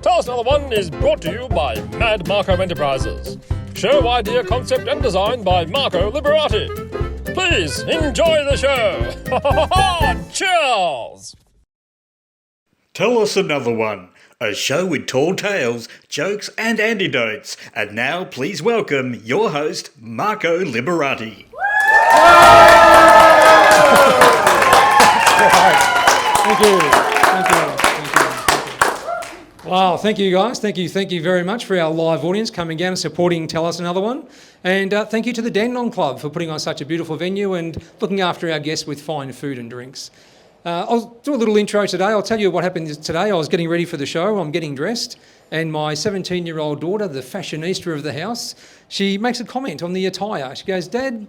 Tell Us Another One is brought to you by Mad Marco Enterprises. Show idea, concept and design by Marco Liberati. Please enjoy the show. Cheers! Tell Us Another One, a show with tall tales, jokes and antidotes. And now please welcome your host, Marco Liberati. Thank you. Wow, thank you guys. Thank you very much for our live audience coming down and supporting Tell Us Another One. And thank you to the Dandenong Club for putting on such a beautiful venue and looking after our guests with fine food and drinks. I'll do a little intro today. I'll tell you what happened today. I was getting ready for the show. I'm getting dressed. And my 17-year-old daughter, the fashionista of the house, she makes a comment on the attire. She goes, "Dad,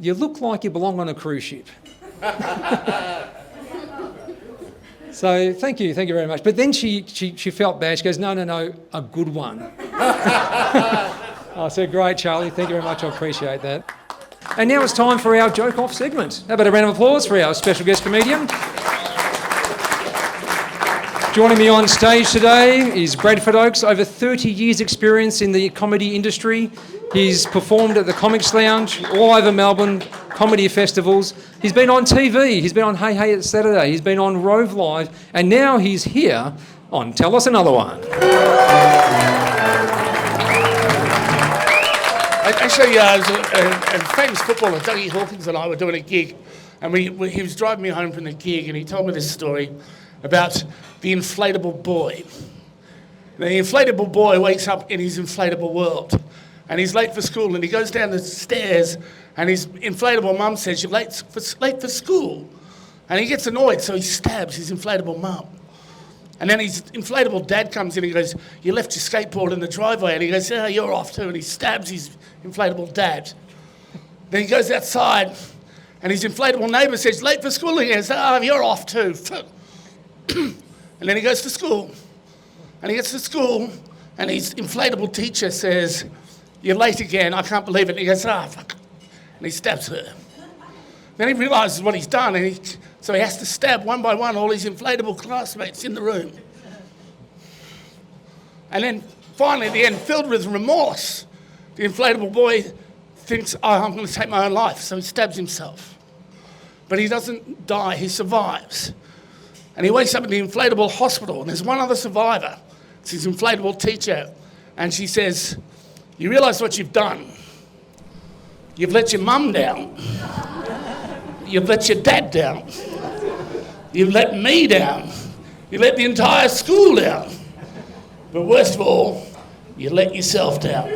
you look like you belong on a cruise ship." So thank you very much. But then she felt bad. She goes, no, a good one. I said, great, Charlie. Thank you very much. I appreciate that. And now it's time for our joke off segment. How about a round of applause for our special guest comedian? Joining me on stage today is Bradford Oaks, over 30 years experience in the comedy industry. He's performed at the Comics Lounge, all over Melbourne, comedy festivals. He's been on TV, he's been on Hey Hey It's Saturday, he's been on Rove Live, and now he's here on Tell Us Another One. Actually, a famous footballer, Dougie Hawkins and I were doing a gig, and he was driving me home from the gig, and he told me this story about the inflatable boy. The inflatable boy wakes up in his inflatable world, and he's late for school, and he goes down the stairs, and his inflatable mum says, "You're late for school." And he gets annoyed, so he stabs his inflatable mum. And then his inflatable dad comes in and he goes, "You left your skateboard in the driveway." And he goes, "Oh, you're off too." And he stabs his inflatable dad. Then he goes outside, and his inflatable neighbour says, "Late for school." And he goes, "Oh, you're off too." And then he goes to school. And he gets to school, and his inflatable teacher says, "You're late again, I can't believe it." And he goes, "Ah, fuck." And he stabs her. Then he realises what he's done, and so he has to stab one by one all his inflatable classmates in the room. And then finally, at the end, filled with remorse, the inflatable boy thinks, "Oh, I'm going to take my own life." So he stabs himself. But he doesn't die, he survives. And he wakes up in the inflatable hospital, and there's one other survivor. It's his inflatable teacher. And she says, "You realise what you've done? You've let your mum down. You've let your dad down. You've let me down. You let the entire school down. But worst of all, you let yourself down."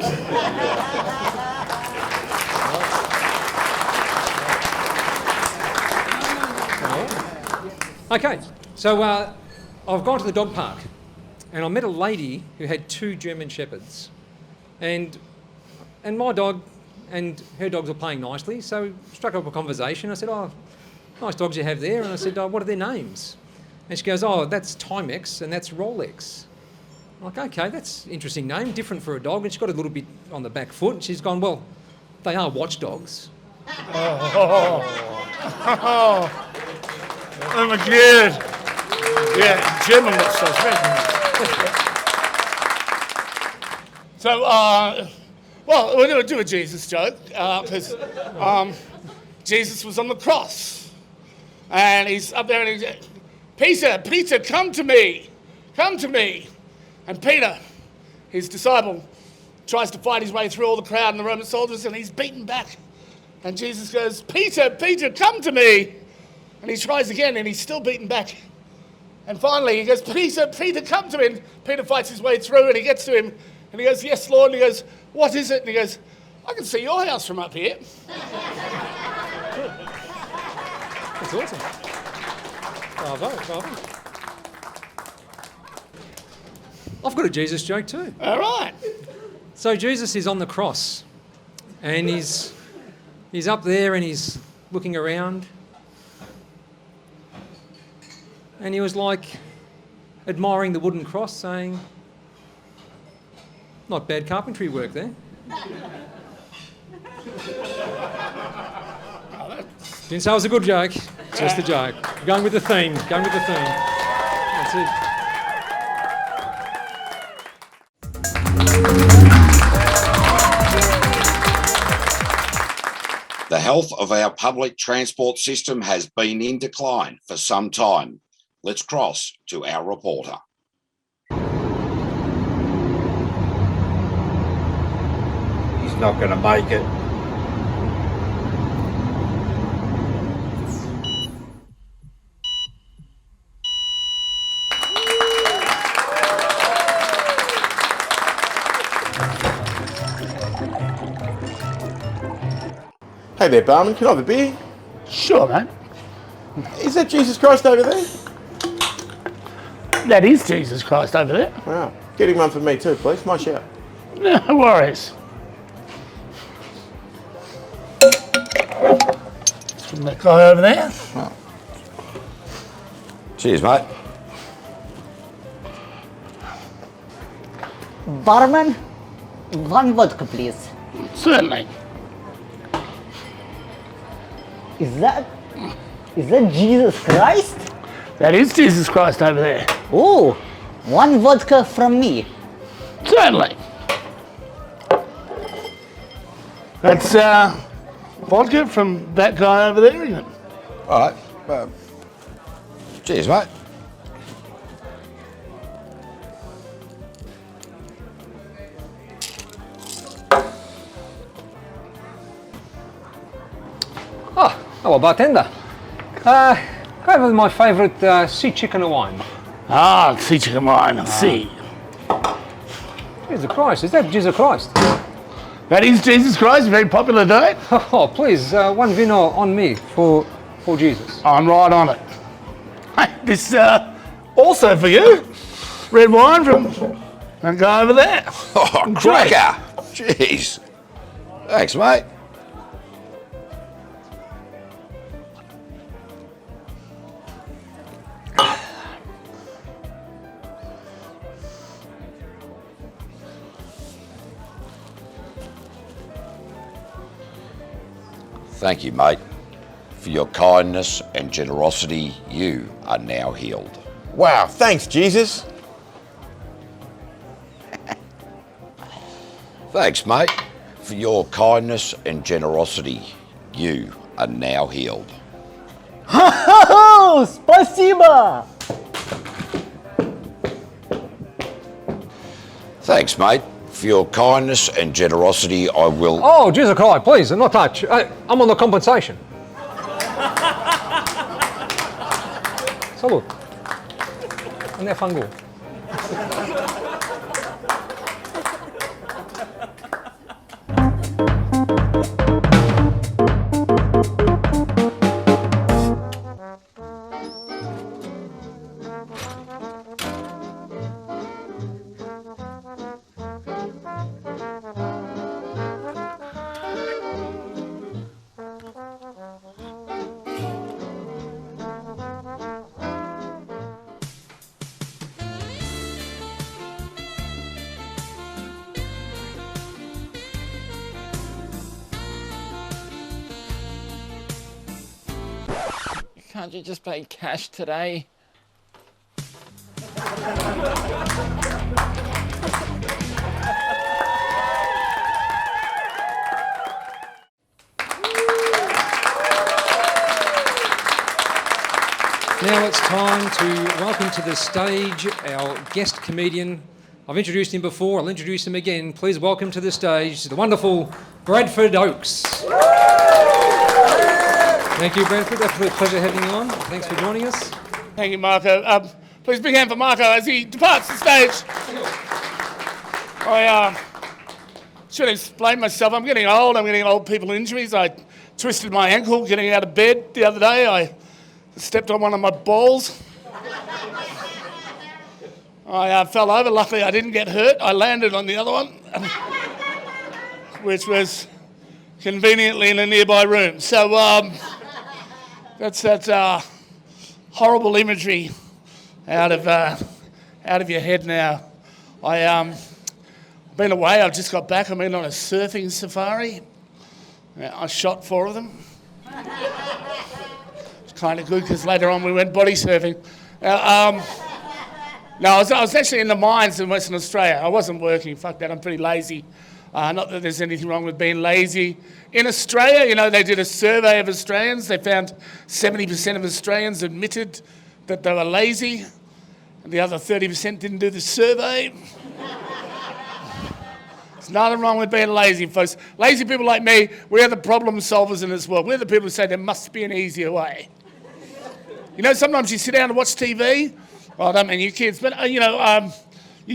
Okay, so I've gone to the dog park, and I met a lady who had 2 German Shepherds. And my dog and her dogs were playing nicely, so we struck up a conversation. I said, "Oh, nice dogs you have there." And I said, "Oh, what are their names?" And she goes, "Oh, that's Timex and that's Rolex." I'm like, "Okay, that's an interesting name, different for a dog." And she's got a little bit on the back foot. And she's gone, "Well, they are watchdogs." Oh my God. Yeah, German watchdogs. So, well, we're going to do a Jesus joke, because Jesus was on the cross, and he's up there, and he's, Peter, come to me. And Peter, his disciple, tries to fight his way through all the crowd and the Roman soldiers, and he's beaten back. And Jesus goes, Peter, come to me. And he tries again, and he's still beaten back. And finally, he goes, Peter, come to me. And Peter fights his way through, and he gets to him, and he goes, "Yes, Lord." And he goes, "What is it?" And he goes, "I can see your house from up here." That's awesome. Bravo. I've got a Jesus joke too. All right. So Jesus is on the cross, and he's up there, and he's looking around, and he was like admiring the wooden cross, saying, "Not bad carpentry work there." Didn't say it was a good joke, just a joke. Going with the theme. That's it. The health of our public transport system has been in decline for some time. Let's cross to our reporter. He's not going to make it. Hey there, barman, can I have a beer? Sure, mate. Is that Jesus Christ over there? That is Jesus Christ over there. Wow. Getting one for me too, please. My shout. No worries. From that guy over there. Cheers, mate. Barman, one vodka, please. Certainly. Is that Jesus Christ? That is Jesus Christ over there. Oh, one vodka from me. Certainly. That's vodka from that guy over there, isn't it? All right. Cheers, mate. Oh, bartender. Go over my favourite sea chicken and wine. Ah, sea chicken wine, I see. Jesus Christ, is that Jesus Christ? That is Jesus Christ, a very popular diet. Oh, please, one vino on me for Jesus. I'm right on it. Hey, this also for you. Red wine from that guy over there. Oh, cracker! Jeez. Thanks, mate. Thank you, mate. For your kindness and generosity, you are now healed. Wow, thanks, Jesus. Thanks, mate. For your kindness and generosity, you are now healed. Oh, спасибо! Thanks, mate. For your kindness and generosity, I will... Oh, Jesus Christ, please, not touch. I'm on the compensation. Salud. Não é fango. Can't you just pay cash today? Now it's time to welcome to the stage our guest comedian. I've introduced him before, I'll introduce him again. Please welcome to the stage the wonderful Bradford Oakes. Thank you, Bradford. Absolute pleasure having you on. Thanks for joining us. Thank you, Marco. Please big hand for Marco as he departs the stage. I should explain myself. I'm getting old people injuries. I twisted my ankle getting out of bed the other day. I stepped on one of my balls. I fell over. Luckily, I didn't get hurt. I landed on the other one, which was conveniently in a nearby room. So that's horrible imagery out of your head now. I've been away. I've just got back. I've been on a surfing safari. I shot 4 of them. It's kind of good because later on we went body surfing. No, I was actually in the mines in Western Australia. I wasn't working. Fuck that. I'm pretty lazy. Not that there's anything wrong with being lazy. In Australia, you know, they did a survey of Australians. They found 70% of Australians admitted that they were lazy, and the other 30% didn't do the survey. There's nothing wrong with being lazy, folks. Lazy people like me, we're the problem solvers in this world. We're the people who say there must be an easier way. You know, sometimes you sit down and watch TV. Well, I don't mean you kids, but, you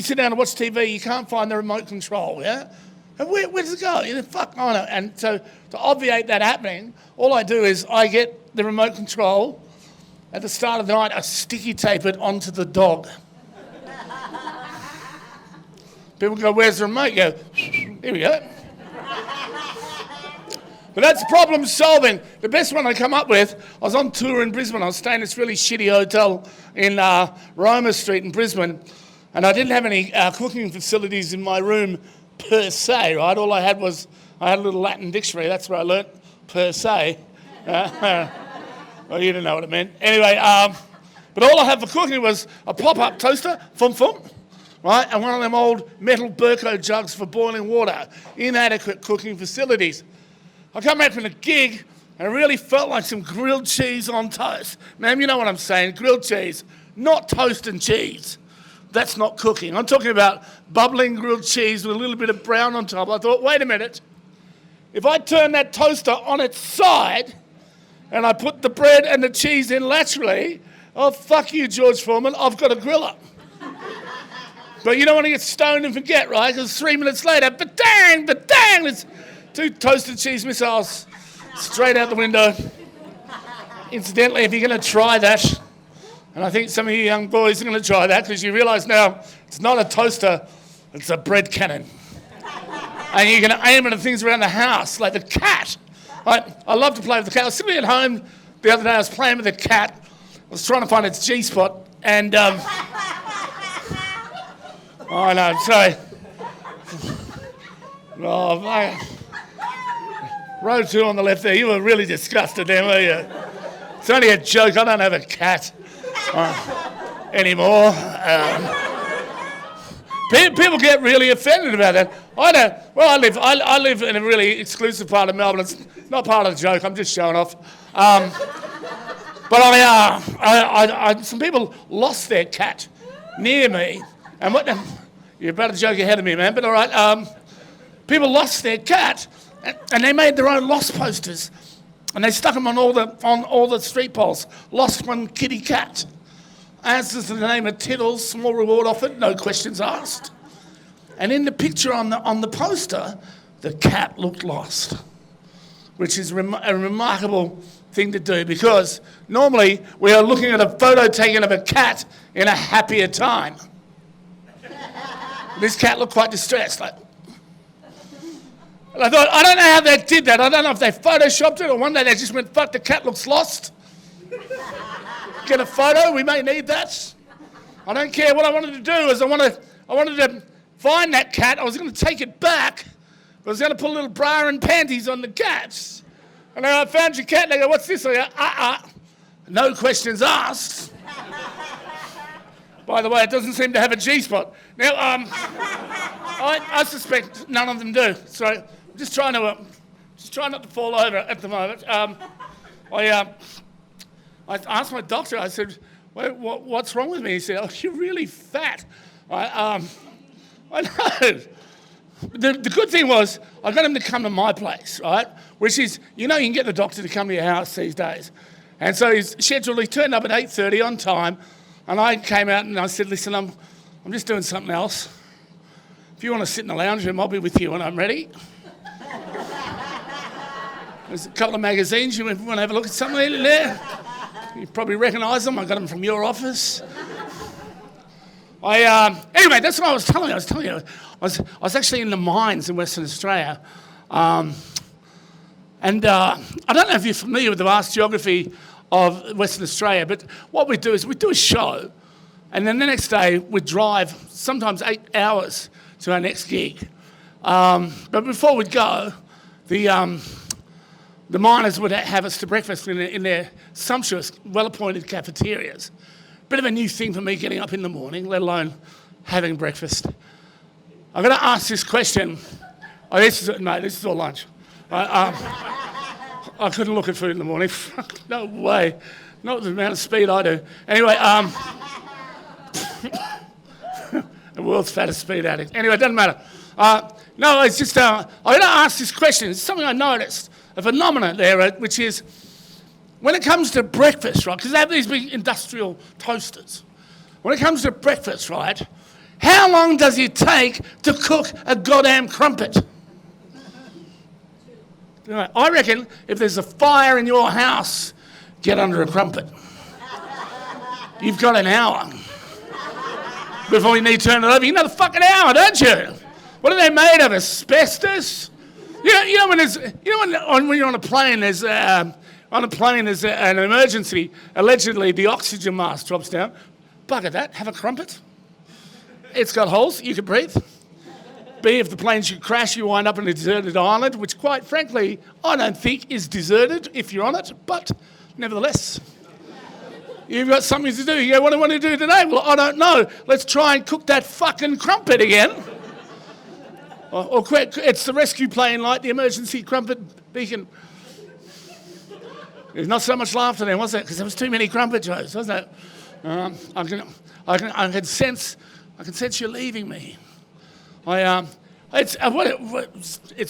sit down and watch TV, you can't find the remote control, yeah? And where does it go? You know, fuck on it. And so to obviate that happening, all I do is I get the remote control. At the start of the night, I sticky tape it onto the dog. People go, where's the remote? You go, here we go. But that's problem solving. The best one I come up with, I was on tour in Brisbane. I was staying in this really shitty hotel in Roma Street in Brisbane, and I didn't have any cooking facilities in my room per se, right? All I had was, I had a little Latin dictionary. That's where I learnt per se. Well, you didn't know what it meant. Anyway, but all I had for cooking was a pop-up toaster, right? And one of them old metal Burko jugs for boiling water. Inadequate cooking facilities. I come back from the gig and it really felt like some grilled cheese on toast. Ma'am, you know what I'm saying, grilled cheese, not toast and cheese. That's not cooking. I'm talking about bubbling grilled cheese with a little bit of brown on top. I thought, wait a minute. If I turn that toaster on its side and I put the bread and the cheese in laterally, oh, fuck you, George Foreman, I've got a griller. But you don't want to get stoned and forget, right? Because 3 minutes later, ba-dang, there's 2 toasted cheese missiles straight out the window. Incidentally, if you're going to try that, and I think some of you young boys are going to try that because you realise now it's not a toaster, it's a bread cannon. And you're going to aim it at things around the house, like the cat. I love to play with the cat. I was sitting at home the other day, I was playing with the cat. I was trying to find its G-spot, and oh no, sorry. Oh, row 2 on the left there, you were really disgusted then, were you? It's only a joke, I don't have a cat anymore. People get really offended about that. I don't. Well, I live in a really exclusive part of Melbourne. It's not part of the joke. I'm just showing off. But some people lost their cat near me, and what? You're about to joke ahead of me, man. But all right. People lost their cat, and they made their own lost posters, and they stuck them on all the street poles. Lost one kitty cat. Answers to the name of Tiddles, small reward offered, no questions asked. And in the picture on the poster, the cat looked lost, which is a remarkable thing to do because normally we are looking at a photo taken of a cat in a happier time. This cat looked quite distressed. And I thought, I don't know how they did that. I don't know if they photoshopped it or one day they just went, fuck, the cat looks lost. Get a photo, we may need that. I don't care. What I wanted to do is I wanted to find that cat. I was going to take it back. I was going to put a little bra and panties on the cat. And then I found your cat and they go, what's this? I go, no questions asked. By the way, it doesn't seem to have a G-spot. Now, I suspect none of them do. So I'm just trying not to fall over at the moment. I asked my doctor, I said, what's wrong with me? He said, oh, you're really fat. I know. The good thing was, I got him to come to my place, right? Which is, you can get the doctor to come to your house these days. And so he's scheduled, he turned up at 8:30 on time, and I came out and I said, listen, I'm just doing something else. If you want to sit in the lounge room, I'll be with you when I'm ready. There's a couple of magazines, you want to have a look at something in there? You probably recognise them. I got them from your office. Anyway, that's what I was telling you. I was actually in the mines in Western Australia, and I don't know if you're familiar with the vast geography of Western Australia, but what we do is we do a show, and then the next day we drive sometimes 8 hours to our next gig. But before we'd go, the miners would have us to breakfast in their sumptuous, well-appointed cafeterias. bit of a new thing for me getting up in the morning, let alone having breakfast. I'm going to ask this question. Oh, this is all lunch. I couldn't look at food in the morning. No way. Not with the amount of speed I do. Anyway, the world's fattest speed addict. Anyway, it doesn't matter. No, it's just, I'm going to ask this question. It's something I noticed, a phenomenon there, which is, when it comes to breakfast, right, because they have these big industrial toasters. When it comes to breakfast, right, how long does it take to cook a goddamn crumpet? Right, I reckon if there's a fire in your house, get under a crumpet. You've got an hour before you need to turn it over. You know the fucking hour, don't you? What are they made of? Asbestos? You know when you're on a plane, there's an emergency. Allegedly, the oxygen mask drops down. Bugger that. Have a crumpet. It's got holes. You can breathe. B, if the plane should crash, you wind up on a deserted island, which, quite frankly, I don't think is deserted if you're on it. But nevertheless, you've got something to do. You go, what do I want to do today? Well, I don't know. Let's try and cook that fucking crumpet again. Or quick, it's the rescue plane like the emergency crumpet beacon. There's not so much laughter there, was there? Because there was too many crumpet jokes, wasn't it? I can sense you're leaving me. It's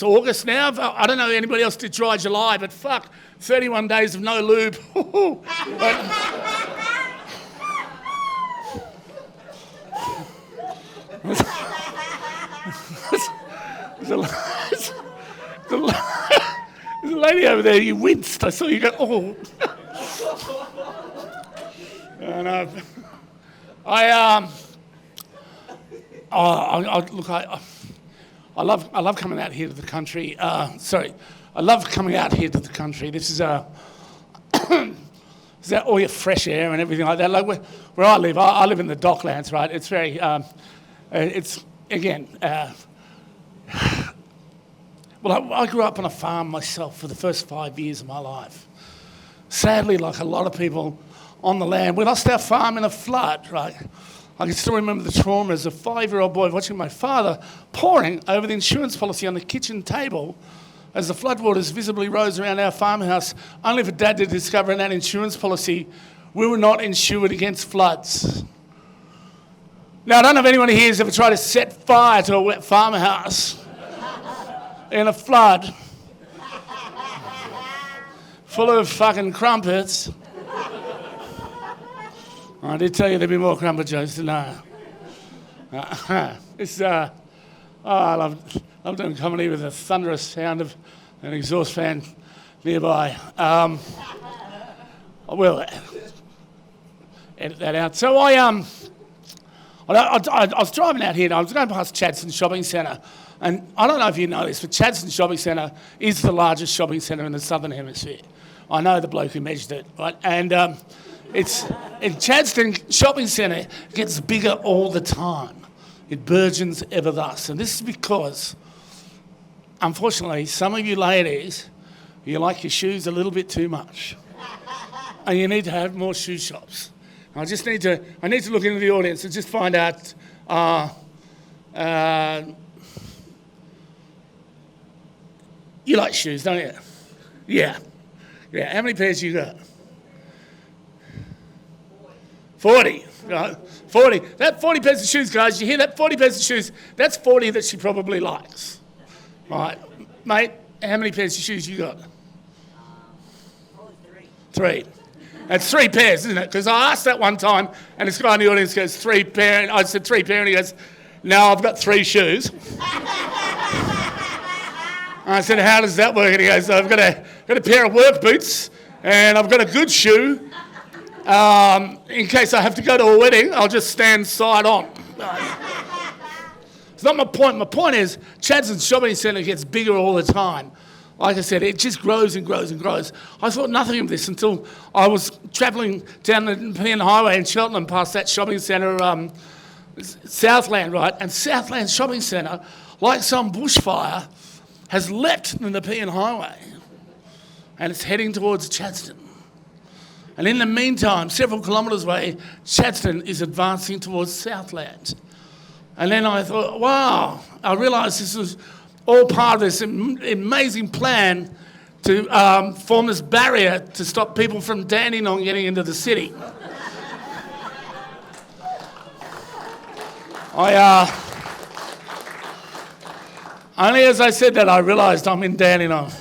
August now. I don't know if anybody else did dry July, but fuck, 31 days of no lube. There's a lady over there, you winced. I saw you go, oh. And I love coming out here to the country. I love coming out here to the country. This is all your fresh air and everything like that. Like where I live in the Docklands, right? It's very, it's again. Well, I grew up on a farm myself for the first 5 years of my life. Sadly, like a lot of people on the land, we lost our farm in a flood, right? I can still remember the trauma as a 5-year-old boy watching my father poring over the insurance policy on the kitchen table as the floodwaters visibly rose around our farmhouse, only for Dad to discover in that insurance policy we were not insured against floods. Now, I don't know if anyone here has ever tried to set fire to a wet farmhouse in a flood full of fucking crumpets. I did tell you there'd be more crumpet jokes tonight. I love doing comedy with the thunderous sound of an exhaust fan nearby. I will edit that out. So I was driving out here and I was going past Chadstone Shopping Centre, and I don't know if you know this, but Chadstone Shopping Centre is the largest shopping centre in the Southern Hemisphere. I know the bloke who measured it, right? And Chadstone Shopping Centre gets bigger all the time. It burgeons ever thus. And this is because, unfortunately, some of you ladies, you like your shoes a little bit too much. And you need to have more shoe shops. I need to look into the audience and just find out, you like shoes, don't you? Yeah. Yeah, how many pairs you got? 40. Right? 40. That 40 pairs of shoes, guys, you hear that? 40 pairs of shoes, that's 40 that she probably likes. Right. Mate, how many pairs of shoes you got? Three. That's 3 pairs, isn't it? Because I asked that one time, and this guy in the audience goes, 3 pair, and I said 3 pair, and he goes, no, I've got 3 shoes. I said, how does that work? And he goes, I've got a pair of work boots, and I've got a good shoe. In case I have to go to a wedding, I'll just stand side on. It's not my point. My point is, Chadstone Shopping Centre gets bigger all the time. Like I said, it just grows and grows and grows. I thought nothing of this until I was travelling down the Nepean Highway in Cheltenham past that shopping centre, Southland, right? And Southland Shopping Centre, like some bushfire, has leapt the Nepean Highway and it's heading towards Chadstone. And in the meantime, several kilometres away, Chadstone is advancing towards Southland. And then I thought, wow, I realised this was all part of this amazing plan to form this barrier to stop people from Dandenong getting into the city. Only as I said that, I realised I'm in Dandenong.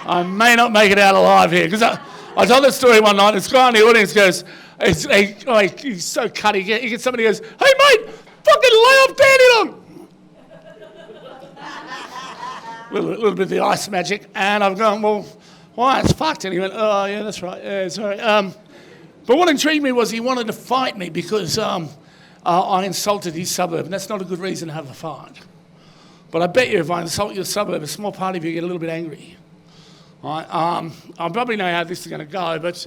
I may not make it out alive here, because I told the story one night. This guy in the audience goes, he's so cutty. He gets somebody who goes, "Hey mate, fucking lay off Dandenong." A little bit of the ice magic, and I've gone, "Well, why? It's fucked." And he went, "Oh yeah, that's right. Yeah, sorry." But what intrigued me was he wanted to fight me because I insulted his suburb, and that's not a good reason to have a fight. But I bet you if I insult your suburb, a small part of you get a little bit angry. I probably know how this is going to go, but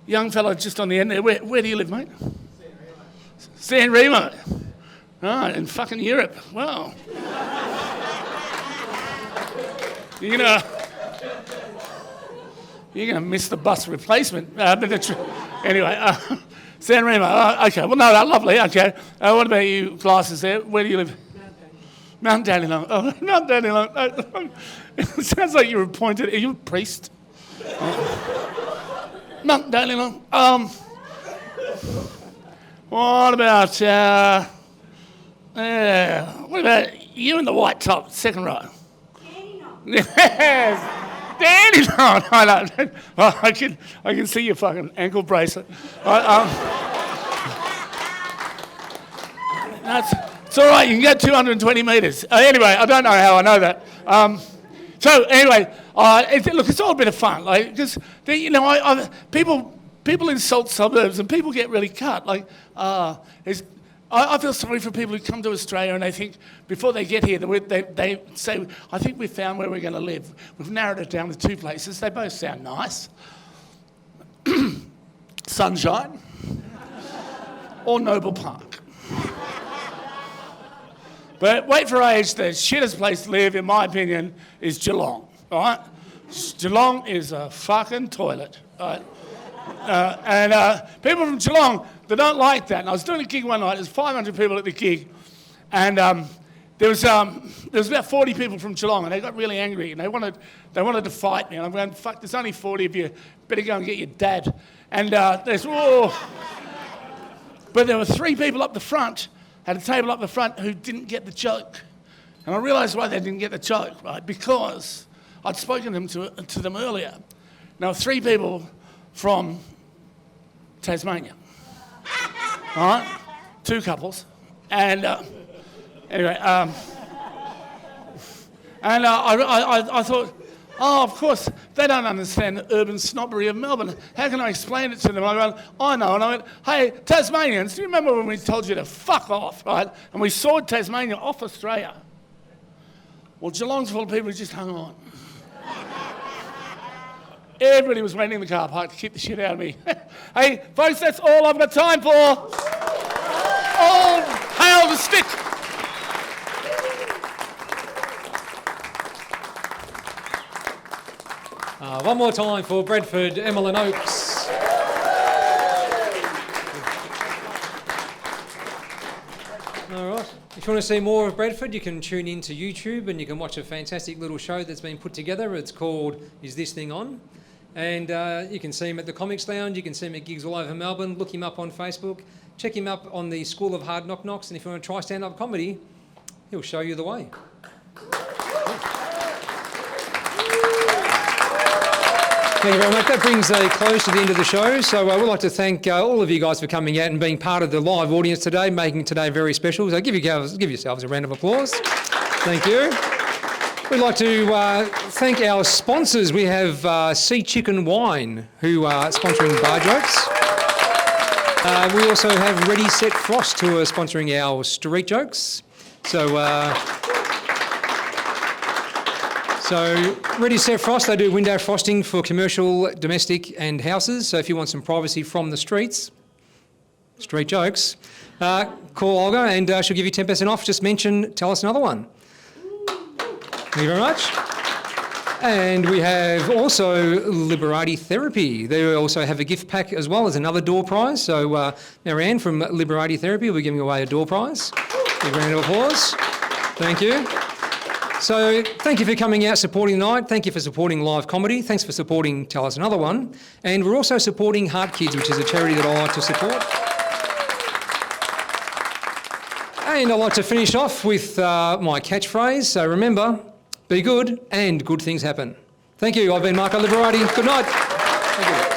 young fella just on the end there, where do you live, mate? San Remo. Oh, in fucking Europe. Wow. You're gonna miss the bus replacement. Anyway, San Remo. Okay, well, no, that's lovely. Okay. What about you, glasses there? Where do you live? Mount Dandenong. Oh, Mount Dandenong. It sounds like you were appointed. Are you a priest? Mount Dandenong. What about you in the white top, second row? Yes, Dandenong. I know. Well, I can see your fucking ankle bracelet. It's all right. You can get 220 metres. Anyway, I don't know how I know that. So anyway, look, it's all a bit of fun, like, because people insult suburbs and people get really cut. Like, I feel sorry for people who come to Australia and they think before they get here they say, "I think we've found where we're going to live. We've narrowed it down to two places. They both sound nice: Sunshine or Noble Park." But wait for age, the shittest place to live, in my opinion, is Geelong, all right? Geelong is a fucking toilet, all right? And people from Geelong, they don't like that. And I was doing a gig one night, there's 500 people at the gig, and there was about 40 people from Geelong, and they got really angry, and they wanted to fight me, and I'm going, "Fuck, there's only 40 of you, better go and get your dad." And there's, whoa. But there were 3 people up the front, had a table up the front, who didn't get the joke. And I realised why they didn't get the joke, right? Because I'd spoken to them earlier. Now, 3 people from Tasmania, all right? 2 couples. And anyway, I thought, oh, of course, they don't understand the urban snobbery of Melbourne. How can I explain it to them? I went, I know. And I went, "Hey, Tasmanians, do you remember when we told you to fuck off, right? And we sawed Tasmania off Australia? Well, Geelong's full of people who just hung on. Everybody was waiting in the car park to keep the shit out of me. Hey, folks, that's all I've got time for. All hail the stick. One more time for Bradford, Emma and Oaks. All right. If you want to see more of Bradford, you can tune in to YouTube and you can watch a fantastic little show that's been put together. It's called Is This Thing On? And you can see him at the Comics Lounge. You can see him at gigs all over Melbourne. Look him up on Facebook. Check him up on the School of Hard Knock Knocks. And if you want to try stand-up comedy, he'll show you the way. Thank you very much. That brings a close to the end of the show. So we'd like to thank all of you guys for coming out and being part of the live audience today, making today very special. So give yourselves a round of applause. Thank you. We'd like to thank our sponsors. We have Sea Chicken Wine, who are sponsoring Bar Jokes. We also have Ready Set Frost, who are sponsoring our Street Jokes. So Ready Set Frost, they do window frosting for commercial, domestic and houses. So if you want some privacy from the streets, street jokes, call Olga and she'll give you 10% off. Just tell us another one. Thank you very much. And we have also Liberati Therapy. They also have a gift pack as well as another door prize. So Marianne from Liberati Therapy will be giving away a door prize. Give a round of applause. Thank you. So thank you for coming out, supporting the night. Thank you for supporting live comedy. Thanks for supporting Tell Us Another One. And we're also supporting Heart Kids, which is a charity that I like to support. And I'd like to finish off with my catchphrase. So remember, be good and good things happen. Thank you. I've been Marco Liberati. Good night. Thank you.